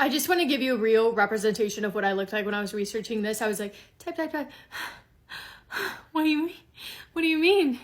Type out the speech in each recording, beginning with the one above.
I just want to give you a real representation of what I looked like when I was researching this. I was like, type. What do you mean? What do you mean?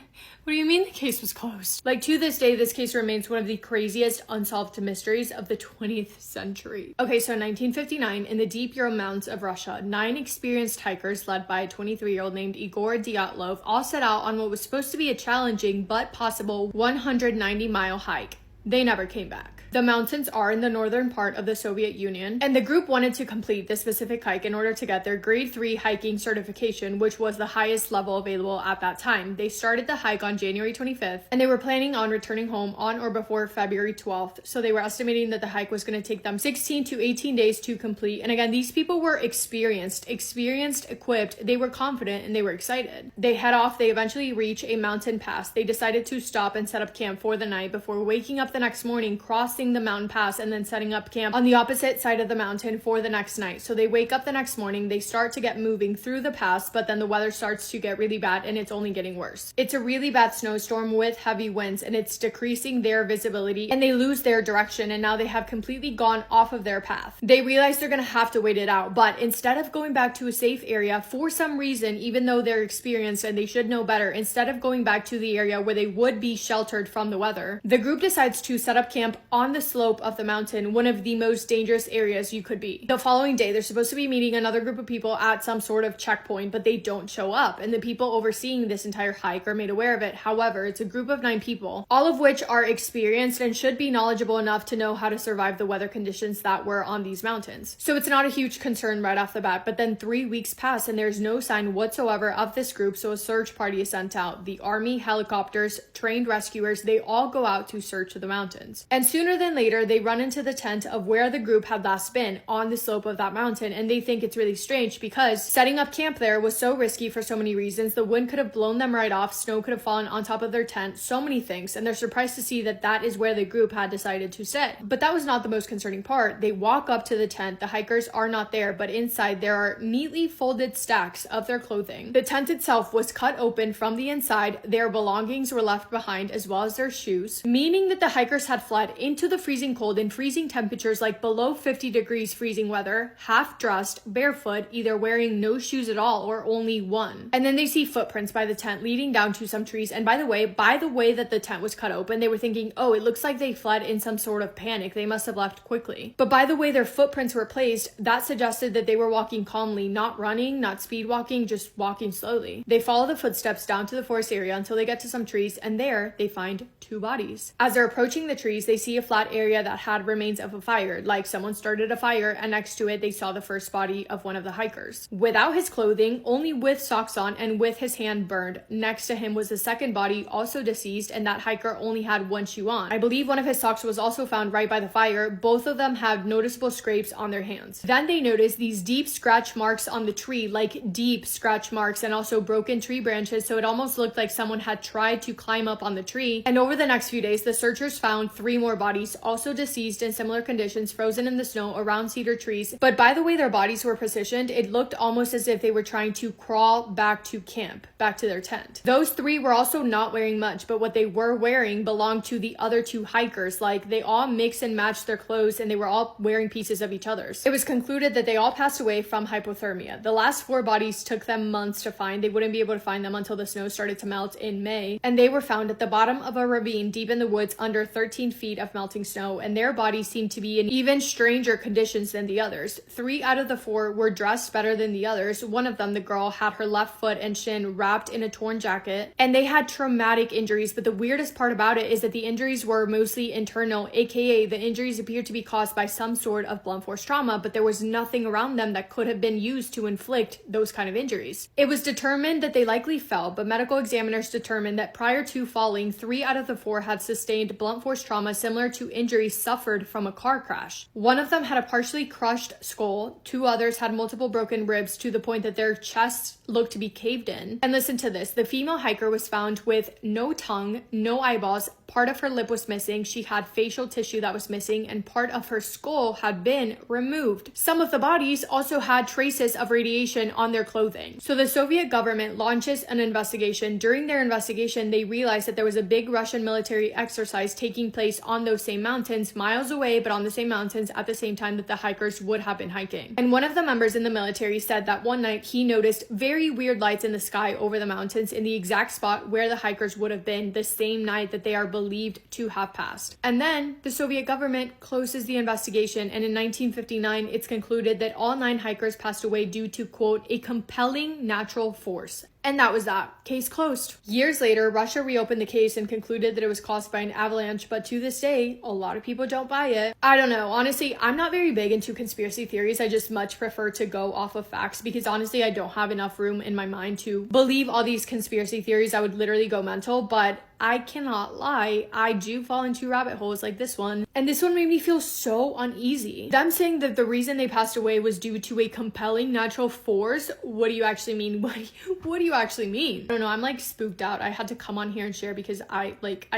What do you mean the case was closed? Like, to this day, this case remains one of the craziest unsolved mysteries of the 20th century. Okay, so in 1959, in the deep Ural Mountains of Russia, 9 experienced hikers led by a 23-year-old named Igor Dyatlov all set out on what was supposed to be a challenging but possible 190-mile hike. They never came back. The mountains are in the northern part of the Soviet Union, and the group wanted to complete this specific hike in order to get their grade 3 hiking certification, which was the highest level available at that time. They started the hike on January 25th, and they were planning on returning home on or before February 12th, so they were estimating that the hike was going to take them 16 to 18 days to complete. And again, these people were experienced, equipped, they were confident, and they were excited. They head off, they eventually reach a mountain pass. They decided to stop and set up camp for the night before waking up the next morning, crossing the mountain pass, and then setting up camp on the opposite side of the mountain for the next night. So they wake up the next morning, they start to get moving through the pass, but then the weather starts to get really bad and it's only getting worse. It's a really bad snowstorm with heavy winds, and it's decreasing their visibility, and they lose their direction, and now they have completely gone off of their path. They realize they're gonna have to wait it out, but instead of going back to a safe area, for some reason, even though they're experienced and they should know better, instead of going back to the area where they would be sheltered from the weather, the group decides to set up camp on the slope of the mountain, one of the most dangerous areas you could be. The following day, they're supposed to be meeting another group of people at some sort of checkpoint, but they don't show up, and the people overseeing this entire hike are made aware of it. However, it's a group of 9 people, all of which are experienced and should be knowledgeable enough to know how to survive the weather conditions that were on these mountains. So it's not a huge concern right off the bat, but then 3 weeks pass and there's no sign whatsoever of this group, so a search party is sent out. The army, helicopters, trained rescuers, they all go out to search the mountains. And sooner than later, they run into the tent of where the group had last been, on the slope of that mountain, and they think it's really strange because setting up camp there was so risky for so many reasons. The wind could have blown them right off, snow could have fallen on top of their tent, so many things, and they're surprised to see that that is where the group had decided to sit. But that was not the most concerning part. They walk up to the tent, the hikers are not there, but inside there are neatly folded stacks of their clothing. The tent itself was cut open from the inside, their belongings were left behind as well as their shoes, meaning that the hikers had fled into the freezing cold in freezing temperatures, like below 50 degrees freezing weather, half dressed, barefoot, either wearing no shoes at all or only one. And then they see footprints by the tent leading down to some trees. And by the way that the tent was cut open, they were thinking, oh, it looks like they fled in some sort of panic. They must have left quickly. But by the way their footprints were placed, that suggested that they were walking calmly, not running, not speed walking, just walking slowly. They follow the footsteps down to the forest area until they get to some trees, and there they find 2 bodies. As they're approaching the trees, they see a flat area that had remains of a fire, like someone started a fire, and next to it they saw the first body of one of the hikers. Without his clothing, only with socks on and with his hand burned. Next to him was the second body, also deceased, and that hiker only had one shoe on. I believe one of his socks was also found right by the fire. Both of them had noticeable scrapes on their hands. Then they noticed these deep scratch marks on the tree, like deep scratch marks, and also broken tree branches, so it almost looked like someone had tried to climb up on the tree. And over the next few days, the searchers found 3 more bodies, also deceased in similar conditions, frozen in the snow around cedar trees. But by the way their bodies were positioned, it looked almost as if they were trying to crawl back to camp, back to their tent. Those 3 were also not wearing much, but what they were wearing belonged to the other 2 hikers. Like, they all mixed and matched their clothes, and they were all wearing pieces of each other's. It was concluded that they all passed away from hypothermia. The last 4 bodies took them months to find. They wouldn't be able to find them until the snow started to melt in May, and they were found at the bottom of a ravine deep in the woods under 13 feet of melting snow, and their bodies seemed to be in even stranger conditions than the others. 3 out of the 4 were dressed better than the others. One of them, the girl, had her left foot and shin wrapped in a torn jacket, and they had traumatic injuries. But the weirdest part about it is that the injuries were mostly internal, aka the injuries appeared to be caused by some sort of blunt force trauma, but there was nothing around them that could have been used to inflict those kind of injuries. It was determined that they likely fell, but medical examiners determined that prior to falling, 3 out of the 4 had sustained blunt force trauma similar to injuries suffered from a car crash. One of them had a partially crushed skull, 2 others had multiple broken ribs to the point that their chests looked to be caved in. And listen to this, the female hiker was found with no tongue, no eyeballs, part of her lip was missing, she had facial tissue that was missing, and part of her skull had been removed. Some of the bodies also had traces of radiation on their clothing. So the Soviet government launches an investigation. During their investigation, they realized that there was a big Russian military exercise taking place on those same same mountains, miles away, but on the same mountains at the same time that the hikers would have been hiking. And one of the members in the military said that one night he noticed very weird lights in the sky over the mountains in the exact spot where the hikers would have been the same night that they are believed to have passed. And then the Soviet government closes the investigation, and in 1959 it's concluded that all 9 hikers passed away due to, quote, a compelling natural force. And that was that. Case closed. Years later, Russia reopened the case and concluded that it was caused by an avalanche, but to this day, a lot of people don't buy it. I don't know. Honestly, I'm not very big into conspiracy theories. I just much prefer to go off of facts because honestly, I don't have enough room in my mind to believe all these conspiracy theories. I would literally go mental, but I cannot lie, I do fall into rabbit holes like this one. And this one made me feel so uneasy. Them saying that the reason they passed away was due to a compelling natural force. What do you actually mean? What do you actually mean? I don't know, I'm like spooked out. I had to come on here and share because I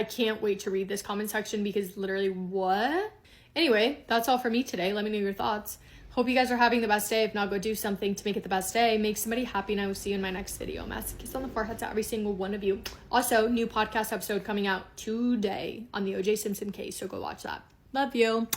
can't wait to read this comment section because literally what? Anyway, that's all for me today. Let me know your thoughts. Hope you guys are having the best day. If not, go do something to make it the best day. Make somebody happy, and I will see you in my next video. Massive kiss on the forehead to every single one of you. Also, new podcast episode coming out today on the O.J. Simpson case, so go watch that. Love you.